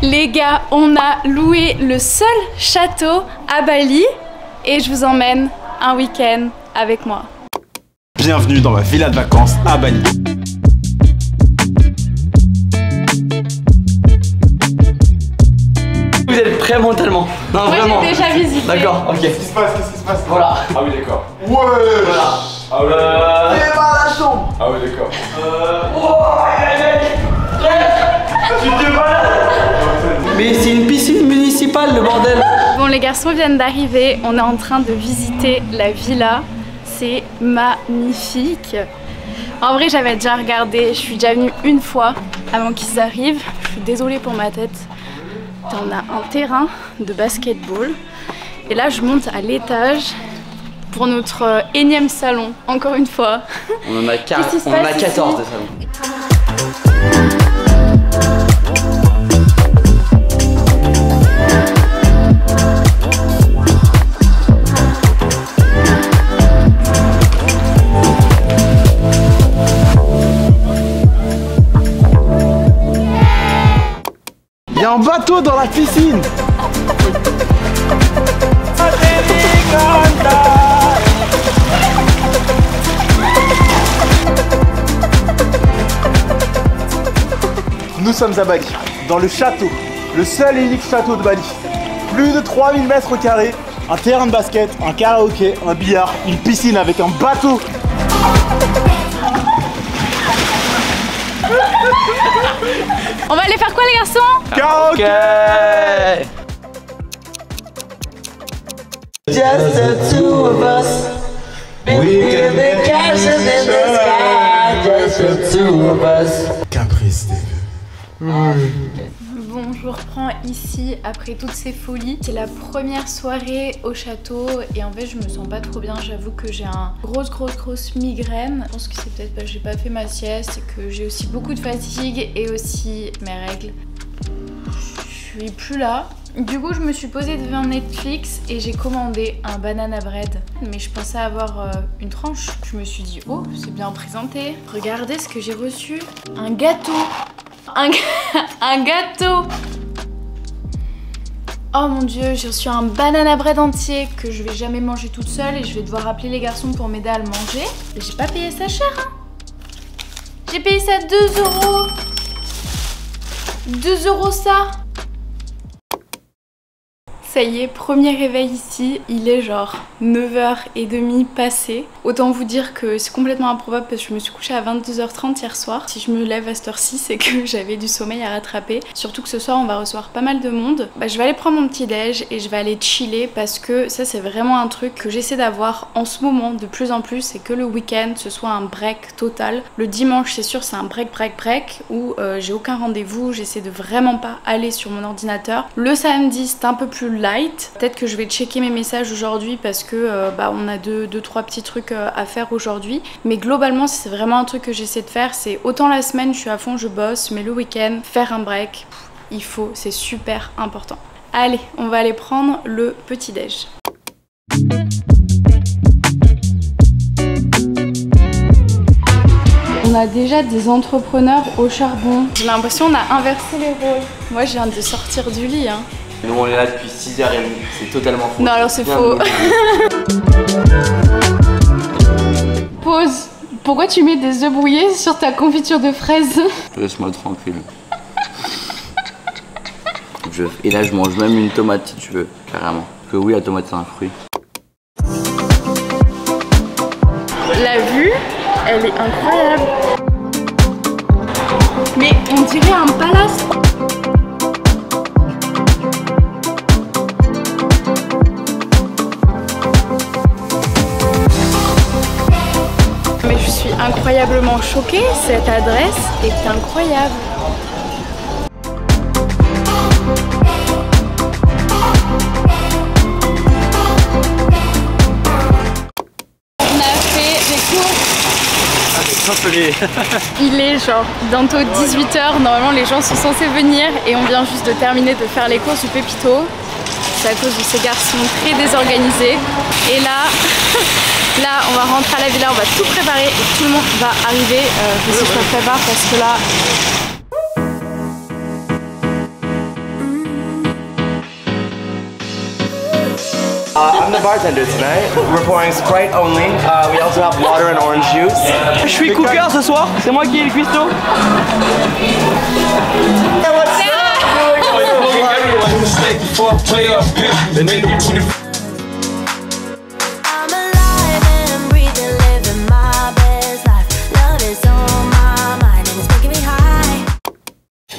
Les gars, on a loué le seul château à Bali et je vous emmène un week-end avec moi. Bienvenue dans ma villa de vacances à Bali. Vous êtes prêts mentalement? Non, moi vraiment. j'ai déjà visité. D'accord, ok. Qu'est-ce qui se passe? Qu'est-ce qui se passe? Voilà. Ah oui, d'accord. Ouais. Voilà. Ah ouais. Fais pas la chambre. Ah ouais, d'accord. Tu te balades. Mais c'est une piscine municipale, le bordel. Bon, les garçons viennent d'arriver, on est en train de visiter la villa. C'est magnifique. En vrai, j'avais déjà regardé, je suis déjà venue une fois avant qu'ils arrivent. Je suis désolée pour ma tête. On a un terrain de basketball. Et là, je monte à l'étage pour notre énième salon, encore une fois. On en a 14 de salons. Il y a un bateau dans la piscine. Nous sommes à Bali, dans le château, le seul et unique château de Bali. Plus de 3000 mètres carrés, un terrain de basket, un karaoké, un billard, une piscine avec un bateau. On va aller faire quoi, les garçons? Karaoké. Just the two of us. We can be cashing in the sky. Just the two of us. Caprice des Bon, je vous reprends ici après toutes ces folies. C'est la première soirée au château et en fait je me sens pas trop bien. J'avoue que j'ai un grosse migraine. Je pense que c'est peut-être parce que j'ai pas fait ma sieste et que j'ai aussi beaucoup de fatigue et aussi mes règles. Je suis plus là. Du coup, je me suis posée devant Netflix et j'ai commandé un banana bread. Mais je pensais avoir une tranche. Je me suis dit, oh, c'est bien présenté. Regardez ce que j'ai reçu. Un gâteau. Un gâteau. Oh mon dieu, j'ai reçu un banana bread entier que je vais jamais manger toute seule et je vais devoir appeler les garçons pour m'aider à le manger. Et j'ai pas payé ça cher, hein. J'ai payé ça 2 €. 2 € ça. Ça y est, premier réveil ici, il est genre 9h30 passé. Autant vous dire que c'est complètement improbable parce que je me suis couchée à 22h30 hier soir. Si je me lève à cette heure-ci, c'est que j'avais du sommeil à rattraper. Surtout que ce soir, on va recevoir pas mal de monde. Je vais aller prendre mon petit déj et je vais aller chiller parce que ça, c'est vraiment un truc que j'essaie d'avoir en ce moment de plus en plus. C'est que le week-end, ce soit un break total. Le dimanche, c'est sûr, c'est un break où j'ai aucun rendez-vous. J'essaie de vraiment pas aller sur mon ordinateur. Le samedi, c'est un peu plus light. Peut-être que je vais checker mes messages aujourd'hui parce que on a deux, trois petits trucs à faire aujourd'hui. Mais globalement, c'est vraiment un truc que j'essaie de faire. C'est autant la semaine, je suis à fond, je bosse, mais le week-end, faire un break, il faut, c'est super important. Allez, on va aller prendre le petit-déj. On a déjà des entrepreneurs au charbon. J'ai l'impression qu'on a inversé les rôles. Moi, je viens de sortir du lit, hein. Nous on est là depuis 6h30, c'est totalement faux. Non, alors c'est faux. Pause. Pourquoi tu mets des œufs brouillés sur ta confiture de fraises? Laisse-moi tranquille. Et là je mange même une tomate si tu veux, carrément. Parce que oui, la tomate c'est un fruit. La vue, elle est incroyable. Mais on dirait un palace. Mais je suis incroyablement choquée, cette adresse est incroyable. Il est genre bientôt 18h, normalement les gens sont censés venir et on vient juste de terminer de faire les courses du Pépito. C'est à cause de ces garçons très désorganisés. Et là, on va rentrer à la villa, on va tout préparer et tout le monde va arriver. Je me prépare parce que là... I'm the bartender tonight. We're pouring Sprite only. We also have water and orange juice. Je suis cooker ce soir, c'est moi qui ai le cuistot.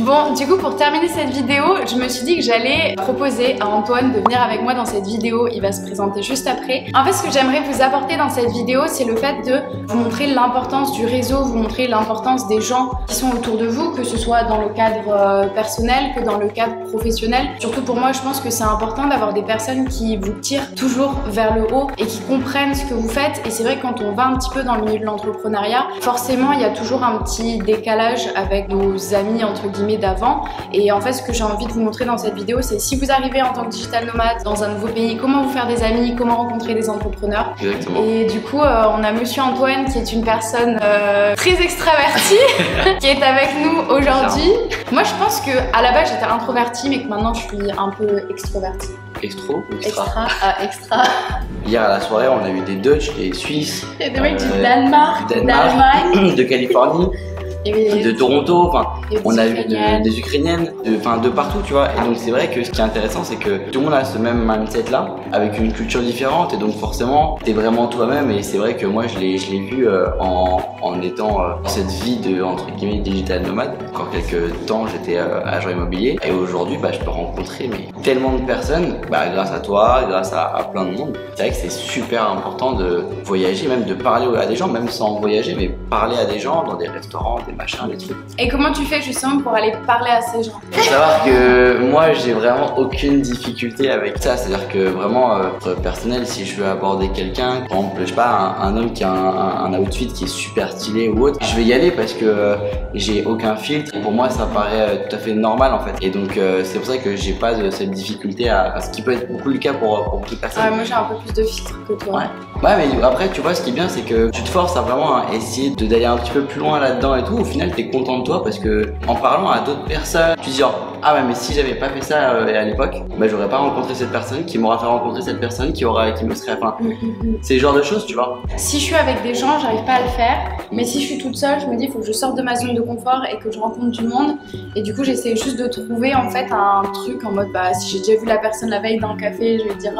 Bon, du coup, pour terminer cette vidéo, je me suis dit que j'allais proposer à Antoine de venir avec moi dans cette vidéo. Il va se présenter juste après. En fait, ce que j'aimerais vous apporter dans cette vidéo, c'est le fait de vous montrer l'importance du réseau, vous montrer l'importance des gens qui sont autour de vous, que ce soit dans le cadre personnel que dans le cadre professionnel. Surtout pour moi, je pense que c'est important d'avoir des personnes qui vous tirent toujours vers le haut et qui comprennent ce que vous faites. Et c'est vrai que quand on va un petit peu dans le milieu de l'entrepreneuriat, forcément, il y a toujours un petit décalage avec nos amis, entre guillemets, d'avant. Et en fait, ce que j'ai envie de vous montrer dans cette vidéo, c'est si vous arrivez en tant que digital nomade dans un nouveau pays, comment vous faire des amis, comment rencontrer des entrepreneurs. Exactement. Et du coup, on a monsieur Antoine qui est une personne très extravertie qui est avec nous aujourd'hui. Moi, je pense que à la base, j'étais introvertie, mais que maintenant, je suis un peu extrovertie. Extra. Extra. Hier à la soirée, on a eu des Dutch, des Suisses. Il y a des mecs du Danemark, d'Allemagne, de Californie. Et de Toronto, enfin, on a eu Ukrainiennes. des Ukrainiennes, de partout, tu vois. Et donc c'est vrai que ce qui est intéressant, c'est que tout le monde a ce même mindset là, avec une culture différente, et donc forcément, t'es vraiment toi-même. Et c'est vrai que moi, je l'ai vu en étant dans cette vie de entre guillemets digital nomade. Encore quelques temps, j'étais agent immobilier, et aujourd'hui, je peux rencontrer tellement de personnes, grâce à toi, grâce à plein de monde. C'est vrai que c'est super important de voyager, même de parler à des gens, même sans voyager, mais parler à des gens dans des restaurants, des machins, des trucs. Et comment tu fais justement pour aller parler à ces gens? Faut savoir que moi j'ai vraiment aucune difficulté avec ça, c'est-à-dire que vraiment personnel, si je veux aborder quelqu'un, par exemple je sais pas, un homme qui a un outfit qui est super stylé ou autre, je vais y aller parce que j'ai aucun filtre. Pour moi ça paraît tout à fait normal en fait, et donc c'est pour ça que j'ai pas cette difficulté à ce qui peut être beaucoup le cas pour beaucoup de personnes. Ouais, moi j'ai un peu plus de filtre que toi. Ouais, mais après tu vois, ce qui est bien, c'est que tu te forces à vraiment essayer d'aller un petit peu plus loin là-dedans et tout. Au final t'es content de toi parce que en parlant à d'autres personnes, tu te dis ah ouais, mais si j'avais pas fait ça à l'époque, j'aurais pas rencontré cette personne qui m'aura fait rencontrer cette personne qui me serait, enfin, c'est le genre de choses, tu vois. Si je suis avec des gens, j'arrive pas à le faire, mais si je suis toute seule, je me dis il faut que je sorte de ma zone de confort et que je rencontre du monde. Et du coup j'essaie juste de trouver en fait un truc en mode si j'ai déjà vu la personne la veille dans le café, je vais dire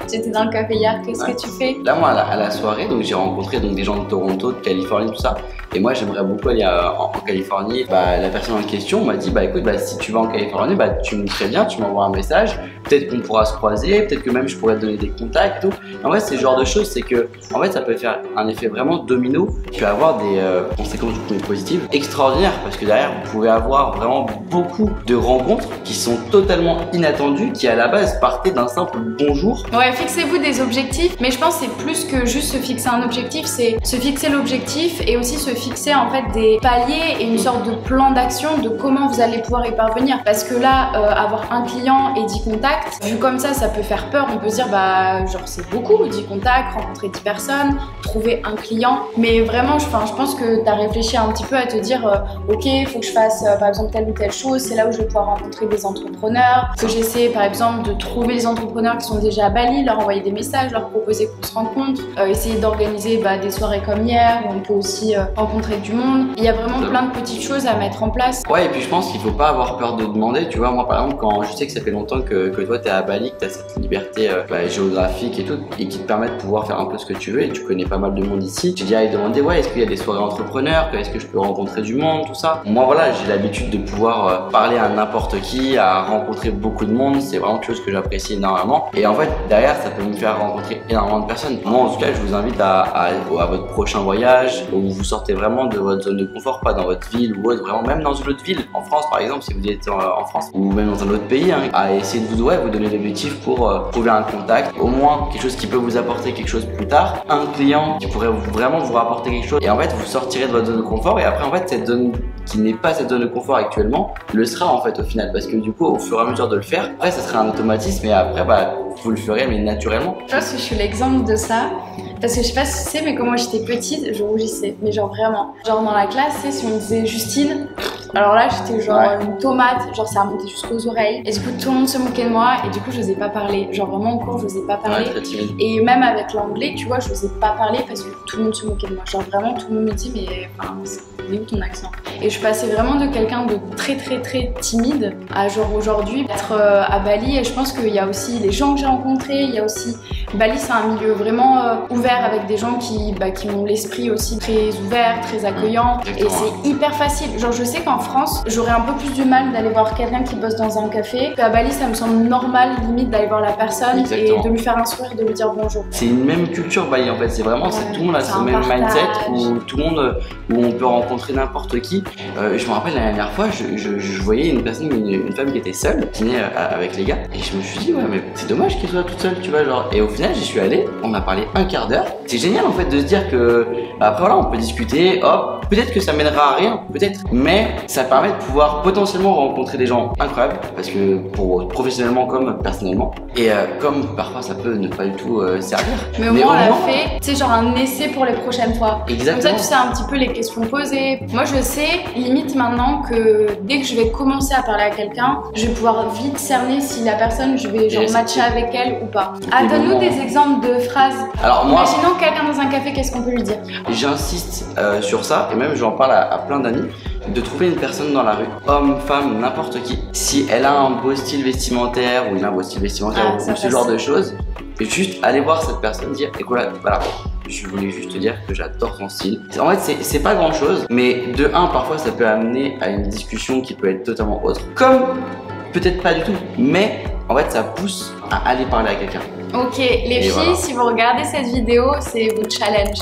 j'étais dans le café hier, qu'est-ce que tu fais? Là moi à la soirée, donc j'ai rencontré des gens de Toronto, de Californie, tout ça. Et moi j'aimerais beaucoup aller en Californie. La personne en question m'a dit écoute, si tu vas en Californie, tu me préviens, tu m'envoies un message, peut-être qu'on pourra se croiser, peut-être que même je pourrais te donner des contacts et tout. En vrai c'est ce genre de choses, c'est que en fait ça peut faire un effet vraiment domino. Tu vas avoir des conséquences du coup positives extraordinaires, parce que derrière vous pouvez avoir vraiment beaucoup de rencontres qui sont totalement inattendues, qui à la base partaient d'un simple bonjour. Ouais, fixez-vous des objectifs, mais je pense que c'est plus que juste se fixer un objectif, c'est se fixer l'objectif et aussi se fixer en fait des paliers et une sorte de plan d'action de comment vous allez pouvoir y parvenir. Parce que là, avoir un client et 10 contacts, vu comme ça peut faire peur. On peut se dire genre c'est beaucoup, 10 contacts, rencontrer 10 personnes, trouver un client. Mais vraiment, je pense que tu as réfléchi un petit peu à te dire ok, il faut que je fasse par exemple telle ou telle chose, c'est là où je vais pouvoir rencontrer des entrepreneurs, que j'essaie par exemple de trouver les entrepreneurs qui sont déjà à Bali, leur envoyer des messages, leur proposer qu'on se rencontre, essayer d'organiser des soirées comme hier où on peut aussi rencontrer du monde. Il y a vraiment plein de petites choses à mettre en place. Ouais, et puis je pense qu'il faut pas avoir peur de demander, tu vois. Moi par exemple, quand je sais que ça fait longtemps que toi t'es à Bali, que t'as cette liberté géographique et tout, et qui te permet de pouvoir faire un peu ce que tu veux, et tu connais pas mal de monde ici, tu dis à demander est-ce qu'il y a des soirées entrepreneurs, est-ce que je peux rencontrer du monde, tout ça. Moi voilà, j'ai l'habitude de pouvoir parler à n'importe qui, à rencontrer beaucoup de monde, c'est vraiment quelque chose que j'apprécie énormément, et en fait derrière ça peut me faire rencontrer énormément de personnes. Moi en tout cas je vous invite à votre prochain voyage où vous sortez vraiment de votre zone de confort, pas dans votre ville ou autre, vraiment même dans une autre ville, en France par exemple, si vous êtes en France ou même dans un autre pays, à essayer de vous donner l'objectif pour trouver un contact, au moins quelque chose qui peut vous apporter quelque chose plus tard, un client qui pourrait vraiment vous rapporter quelque chose, et en fait vous sortirez de votre zone de confort, et après en fait cette zone qui n'est pas cette zone de confort actuellement le sera en fait au final, parce que du coup au fur et à mesure de le faire, après ça sera un automatisme, et après vous le ferez mais naturellement. Je pense que je suis l'exemple de ça. Parce que je sais pas si tu sais, mais quand moi j'étais petite, je rougissais. Mais genre vraiment. Genre dans la classe, si on me disait Justine, Alors là, j'étais genre Ouais. une tomate, genre ça remontait jusqu'aux oreilles. Et du coup, tout le monde se moquait de moi et du coup, je n'osais pas parler. Genre vraiment en cours, je n'osais pas parler. Ouais, très timide. Et même avec l'anglais, tu vois, je n'osais pas parler parce que tout le monde se moquait de moi. Genre vraiment, tout le monde me dit, mais enfin, c'est où ton accent? Et je passais vraiment de quelqu'un de très timide à genre aujourd'hui être à Bali. Et je pense qu'il y a aussi les gens que j'ai rencontrés, il y a aussi Bali, c'est un milieu vraiment ouvert avec des gens qui ont l'esprit aussi très ouvert, très accueillant. Exactement. Et c'est hyper facile. Genre je sais qu'en France, j'aurais un peu plus du mal d'aller voir quelqu'un qui bosse dans un café. Qu'à Bali, ça me semble normal limite d'aller voir la personne Exactement. et de lui faire un sourire, de lui dire bonjour. C'est une même culture Bali en fait, c'est vraiment, c'est Ouais, tout le monde a c'est ce un même partage. mindset où tout le monde, où on peut rencontrer n'importe qui. Je me rappelle la dernière fois, je voyais une personne, une femme qui était seule, dîner avec les gars, et je me suis dit ouais mais c'est dommage qu'elle soit toute seule, tu vois genre. Et au final j'y suis allé, on a parlé un quart d'heure. C'est génial en fait de se dire que après voilà on peut discuter, hop, peut-être que ça mènera à rien, peut-être, mais ça permet de pouvoir potentiellement rencontrer des gens incroyables parce que pour professionnellement comme personnellement, et comme parfois ça peut ne pas du tout servir. Mais au moins on l'a fait, tu sais, genre un essai pour les prochaines fois. Exactement. Comme ça, tu sais un petit peu les questions posées. Moi, je sais, limite maintenant, que dès que je vais commencer à parler à quelqu'un, je vais pouvoir vite cerner si la personne, je vais genre matcher avec elle ou pas. Ah, donne-nous des exemples de phrases. Alors moi, Imaginons quelqu'un dans un café, qu'est-ce qu'on peut lui dire? j'insiste sur ça, et même j'en parle à plein d'amis, de trouver une personne dans la rue, homme, femme, n'importe qui, si elle a un beau style vestimentaire ou il a un beau style vestimentaire ou ce genre de choses, juste aller voir cette personne, dire écoute là, voilà, je voulais juste te dire que j'adore ton style. En fait c'est pas grand chose, mais de un parfois ça peut amener à une discussion qui peut être totalement autre, comme peut-être pas du tout, mais en fait ça pousse à aller parler à quelqu'un. Ok, les filles, voilà. si vous regardez cette vidéo, c'est votre challenge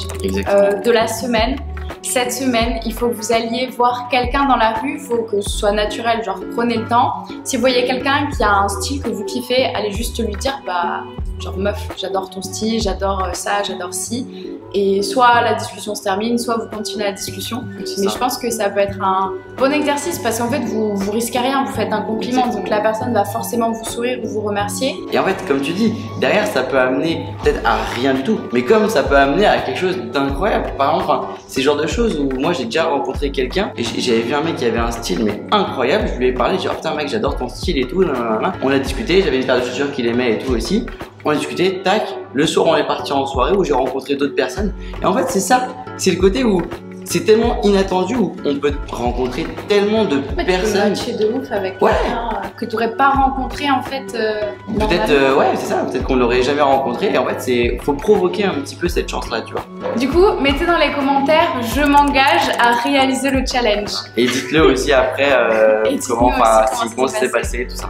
de la semaine. Cette semaine, il faut que vous alliez voir quelqu'un dans la rue, il faut que ce soit naturel, genre prenez le temps. Si vous voyez quelqu'un qui a un style que vous kiffez, allez juste lui dire, bah genre meuf, j'adore ton style, j'adore ça, j'adore ci. Et soit la discussion se termine, soit vous continuez la discussion. Mais je pense que ça peut être un bon exercice parce qu'en fait, vous risquez rien, vous faites un compliment. Exactement. Donc la personne va forcément vous sourire ou vous remercier. Et en fait, comme tu dis, derrière ça peut amener peut-être à rien du tout, mais comme ça peut amener à quelque chose d'incroyable. Par exemple, enfin, c'est le genre de choses où moi j'ai déjà rencontré quelqu'un et j'avais vu un mec qui avait un style mais incroyable. Je lui ai parlé, j'ai dit oh, putain mec, j'adore ton style et tout. Nanana. On a discuté, j'avais une paire de chaussures qu'il aimait et tout aussi. On a discuté, tac. Le soir, on est parti en soirée où j'ai rencontré d'autres personnes. Et en fait, c'est ça, c'est le côté où c'est tellement inattendu où on peut rencontrer tellement de personnes. Tu peux matcher de ouf avec Ouais. quelqu'un que tu n'aurais pas rencontré en fait. Peut-être, ouais, c'est ça, peut-être qu'on l'aurait jamais rencontré. Et en fait, faut provoquer un petit peu cette chance-là, tu vois. Du coup, mettez dans les commentaires, je m'engage à réaliser le challenge. Et dites-le aussi après Et dites-nous comment aussi ça s'est passé, tout ça.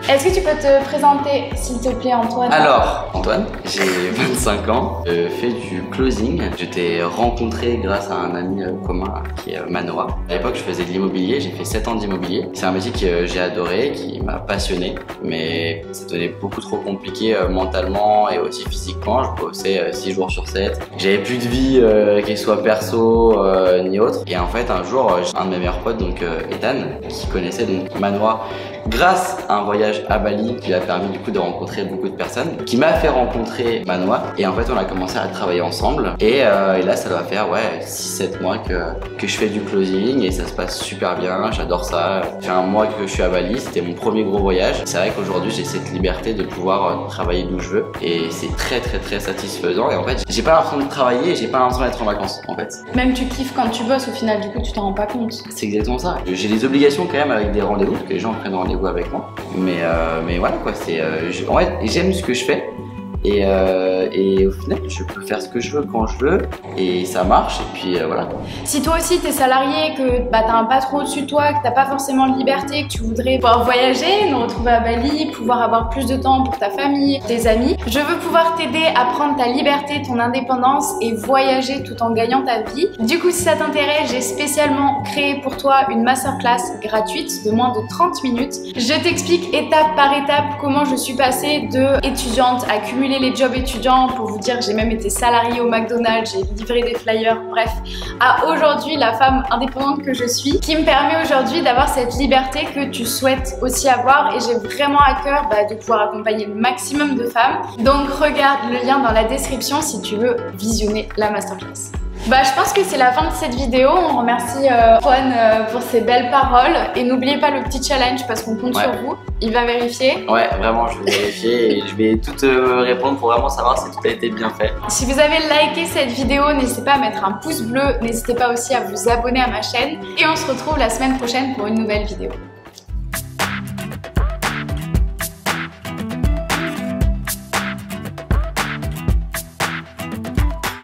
Est-ce que tu peux te présenter, s'il te plaît, Antoine? Alors, Antoine, j'ai 25 ans, je fais du closing. Je t'ai rencontré grâce à un ami commun qui est Manoa. À l'époque, je faisais de l'immobilier, j'ai fait 7 ans d'immobilier. C'est un métier que j'ai adoré, qui m'a passionné, mais ça devenait beaucoup trop compliqué mentalement et aussi physiquement. Je bossais 6 jours sur 7. J'avais plus de vie, qu'elle soit perso ni autre. Et en fait, un jour, j'ai un de mes meilleurs potes, donc Ethan, qui connaissait donc Manoa, grâce à un voyage à Bali qui lui a permis du coup de rencontrer beaucoup de personnes, qui m'a fait rencontrer Manoa, et en fait on a commencé à travailler ensemble et là ça doit faire 6-7 mois que je fais du closing et ça se passe super bien, j'adore ça. Ça fait un mois que je suis à Bali, c'était mon premier gros voyage. C'est vrai qu'aujourd'hui j'ai cette liberté de pouvoir travailler d'où je veux et c'est très satisfaisant, et en fait j'ai pas l'impression de travailler et j'ai pas l'impression d'être en vacances en fait. Même tu kiffes quand tu bosses, au final du coup tu t'en rends pas compte. C'est exactement ça. J'ai des obligations quand même avec des rendez-vous, que les gens prennent rendez-vous avec moi. Mais voilà quoi, en fait, j'aime ce que je fais. Et au final, je peux faire ce que je veux quand je veux et ça marche. Et puis voilà. Si toi aussi t'es salarié, que t'as un patron au-dessus de toi, que t'as pas forcément de liberté, que tu voudrais pouvoir voyager, nous retrouver à Bali, pouvoir avoir plus de temps pour ta famille, tes amis, je veux pouvoir t'aider à prendre ta liberté, ton indépendance et voyager tout en gagnant ta vie. Du coup, si ça t'intéresse, j'ai spécialement créé pour toi une masterclass gratuite de moins de 30 minutes. Je t'explique étape par étape comment je suis passée de étudiante à cumuler les jobs étudiants, pour vous dire j'ai même été salariée au McDonald's, j'ai livré des flyers, bref, à aujourd'hui la femme indépendante que je suis, qui me permet aujourd'hui d'avoir cette liberté que tu souhaites aussi avoir, et j'ai vraiment à cœur de pouvoir accompagner le maximum de femmes. Donc regarde le lien dans la description si tu veux visionner la masterclass. Bah, je pense que c'est la fin de cette vidéo. On remercie Juan pour ses belles paroles. Et n'oubliez pas le petit challenge parce qu'on compte sur vous. Il va vérifier. Ouais, vraiment, je vais vérifier et je vais tout répondre pour vraiment savoir si tout a été bien fait. Si vous avez liké cette vidéo, n'hésitez pas à mettre un pouce bleu. N'hésitez pas aussi à vous abonner à ma chaîne. Et on se retrouve la semaine prochaine pour une nouvelle vidéo.